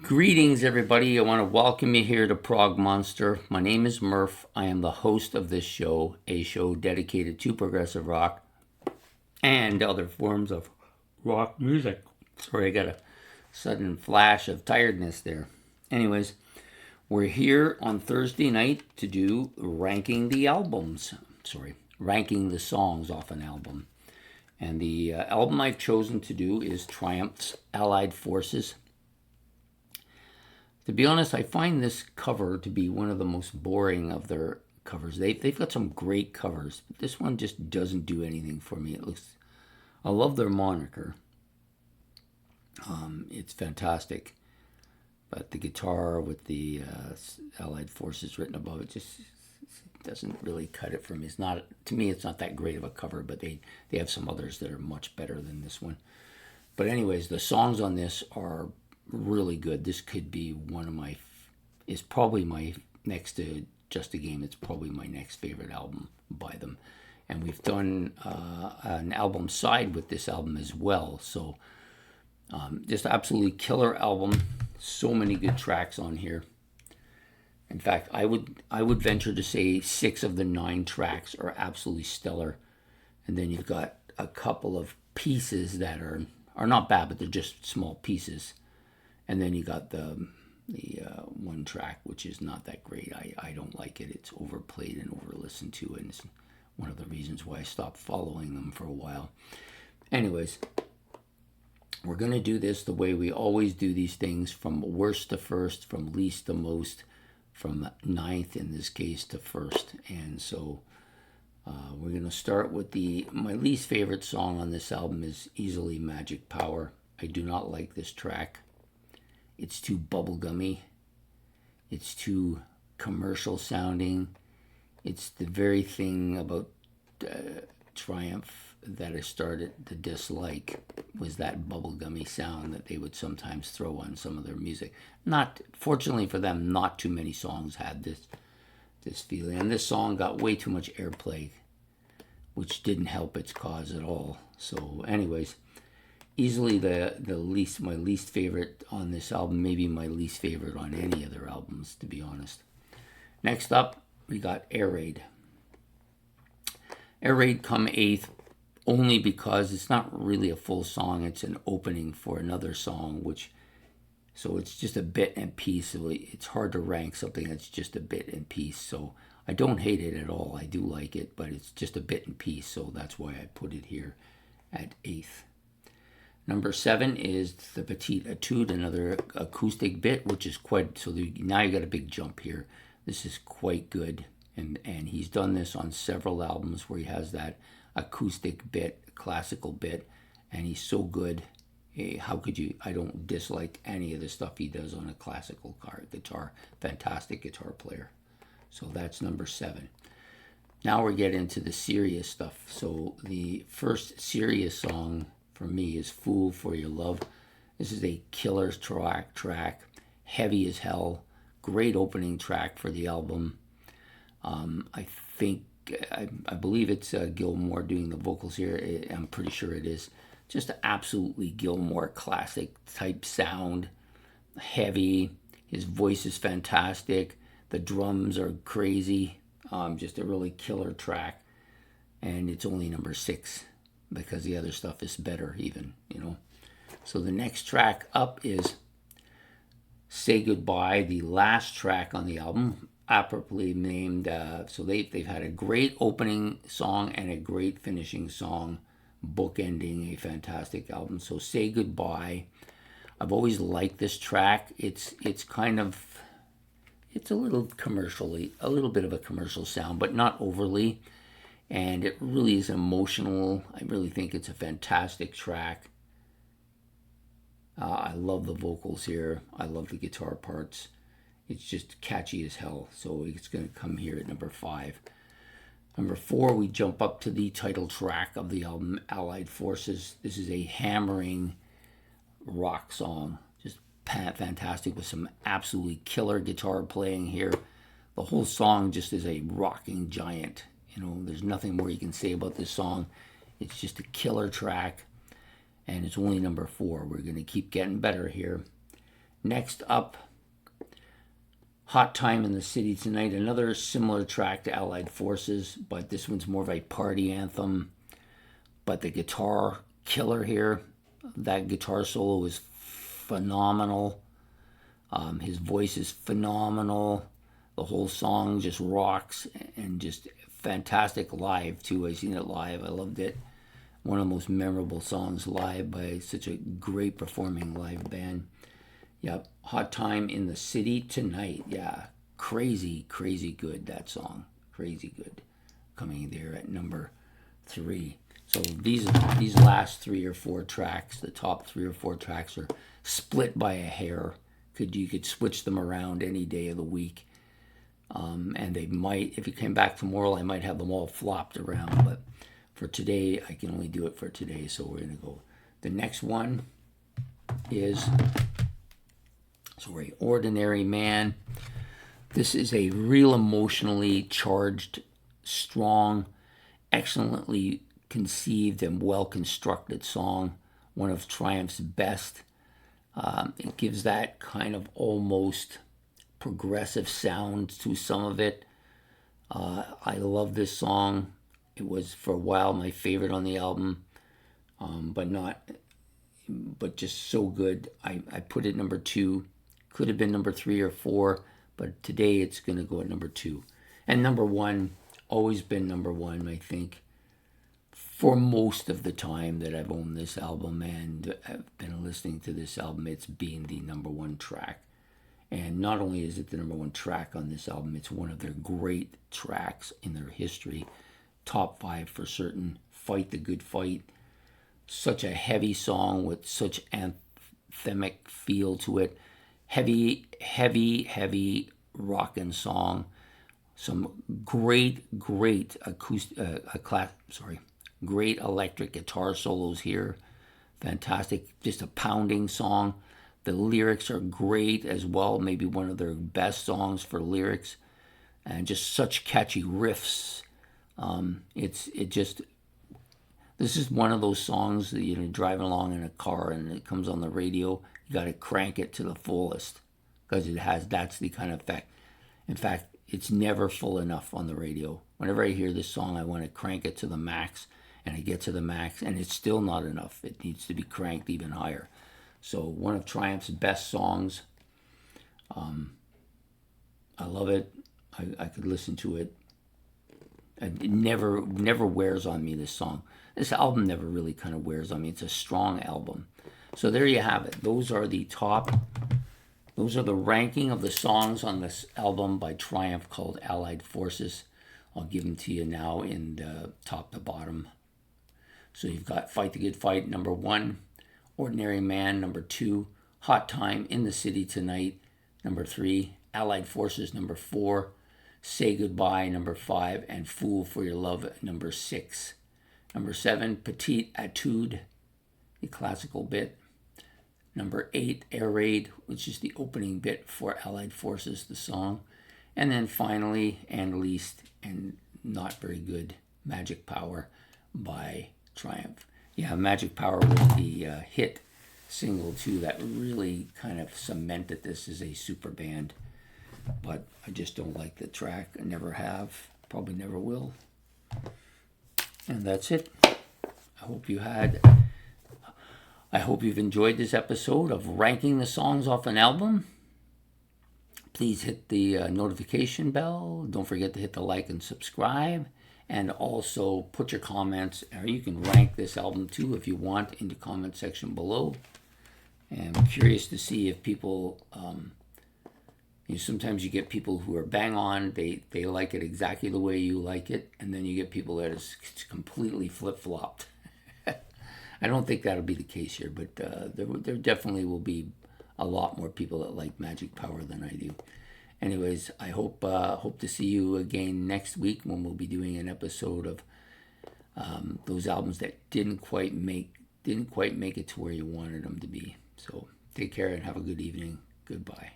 Greetings, everybody. I want to welcome you here to Prog Monster. My name is Murph. I am the host of this show, a show dedicated to progressive rock and other forms of rock music. Sorry, I got a sudden flash of tiredness there. Anyways, we're here on Thursday night to do ranking the albums. Ranking the songs off an album. And the album I've chosen to do is Triumph's Allied Forces. To be honest, I find this cover to be one of the most boring of their covers. They've got some great covers, but this one just doesn't do anything for me. I love their moniker. It's fantastic, but the guitar with the Allied Forces written above it just doesn't really cut it for me. To me, it's not that great of a cover, but they have some others that are much better than this one. But anyways, the songs on this are really good. This could be is probably my, next to Just a Game, it's probably my next favorite album by them. And we've done an album side with this album as well. So just absolutely killer album. So many good tracks on here. In fact, I would venture to say 6 of the 9 tracks are absolutely stellar. And then you've got a couple of pieces that are not bad, but they're just small pieces. And then you got the one track, which is not that great. I don't like it. It's overplayed and over-listened to, and it's one of the reasons why I stopped following them for a while. Anyways, we're going to do this the way we always do these things, from worst to first, from least to most, from ninth, in this case, to first. And so we're going to start with my least favorite song on this album is easily Magic Power. I do not like this track. It's too bubblegummy. It's too commercial sounding. It's the very thing about Triumph that I started to dislike, was that bubblegummy sound that they would sometimes throw on some of their music. Fortunately for them, not too many songs had this feeling. And this song got way too much airplay, which didn't help its cause at all. So anyways, easily my least favorite on this album, maybe my least favorite on any of their albums, to be honest. Next up, we got Air Raid. Air Raid come 8th, only because it's not really a full song. It's an opening for another song, so it's just a bit and piece. It's hard to rank something that's just a bit and piece. So I don't hate it at all. I do like it, but it's just a bit and piece. So that's why I put it here at 8th. Number 7 is the Petite Etude, another acoustic bit, which is now you got a big jump here. This is quite good, and he's done this on several albums where he has that acoustic bit, classical bit, and he's so good. How could you? I don't dislike any of the stuff he does on a classical guitar. Fantastic guitar player. So that's number 7. Now we're getting into the serious stuff. So the first serious song for me is Fool for Your Love. This is a killer track, heavy as hell, great opening track for the album. I believe it's Gilmour doing the vocals here. I'm pretty sure it is. Just absolutely Gilmour classic type sound, heavy. His voice is fantastic. The drums are crazy. Just a really killer track. And it's only number 6. Because the other stuff is better even, So the next track up is Say Goodbye, the last track on the album, appropriately named. So they've had a great opening song and a great finishing song, bookending a fantastic album. So Say Goodbye. I've always liked this track. It's a little commercially, a little bit of a commercial sound, but not overly. And it really is emotional. I really think it's a fantastic track. I love the vocals here. I love the guitar parts. It's just catchy as hell. So it's going to come here at number 5. Number 4, we jump up to the title track of the album, Allied Forces. This is a hammering rock song. Just fantastic with some absolutely killer guitar playing here. The whole song just is a rocking giant. There's nothing more you can say about this song. It's just a killer track, and it's only number 4. We're going to keep getting better here. Next up, Hot Time in the City Tonight, another similar track to Allied Forces, but this one's more of a party anthem. But the guitar killer here, that guitar solo is phenomenal. His voice is phenomenal. The whole song just rocks and just fantastic live too. I've seen it live. I loved it. One of the most memorable songs live by such a great performing live band. Yep, Hot Time in the City Tonight. Yeah, crazy, crazy good, that song. Crazy good. Coming there at number 3. So these last 3 or 4 tracks, the top 3 or 4 tracks are split by a hair. You could switch them around any day of the week. And they might, if you came back tomorrow, I might have them all flopped around. But for today, I can only do it for today. So we're going to go. The next one is... Ordinary Man. This is a real emotionally charged, strong, excellently conceived and well-constructed song. One of Triumph's best. It gives that kind of almost progressive sound to some of it. I love this song. It was for a while my favorite on the album, but just so good. I put it number 2. Could have been number 3 or 4, but today it's going to go at number 2. And number 1, always been number 1, I think, for most of the time that I've owned this album and I've been listening to this album. It's been the number 1 track. And not only is it the number 1 track on this album, it's one of their great tracks in their history. Top 5 for certain. Fight the Good Fight. Such a heavy song with such anthemic feel to it. Heavy rockin' song. Some great great electric guitar solos here. Fantastic, just a pounding song. The lyrics are great as well. Maybe one of their best songs for lyrics, and just such catchy riffs. This is one of those songs that you're driving along in a car and it comes on the radio. You got to crank it to the fullest because that's the kind of effect. In fact, it's never full enough on the radio. Whenever I hear this song, I want to crank it to the max, and I get to the max, and it's still not enough. It needs to be cranked even higher. So one of Triumph's best songs. I love it. I could listen to it. It never wears on me, this song. This album never really kind of wears on me. It's a strong album. So there you have it. Those are the ranking of the songs on this album by Triumph called Allied Forces. I'll give them to you now in the top to bottom. So you've got Fight the Good Fight, number 1. Ordinary Man, number 2. Hot Time in the City Tonight, number 3. Allied Forces, number 4. Say Goodbye, number 5. And Fool for Your Love, number 6. Number 7, Petite Etude, the classical bit. Number 8, Air Raid, which is the opening bit for Allied Forces, the song. And then finally, and least, and not very good, Magic Power by Triumph. Yeah, Magic Power was the hit single too that really kind of cemented this as a super band. But I just don't like the track. I never have, probably never will. And that's it. I hope you've enjoyed this episode of ranking the songs off an album. Please hit the notification bell. Don't forget to hit the like and subscribe. And also put your comments, or you can rank this album too if you want in the comment section below. And I'm curious to see if people, sometimes you get people who are bang on, they like it exactly the way you like it, and then you get people that is completely flip-flopped. I don't think that'll be the case here, but there definitely will be a lot more people that like Magic Power than I do. Anyways, I hope to see you again next week when we'll be doing an episode of those albums that didn't quite make it to where you wanted them to be. So take care and have a good evening. Goodbye.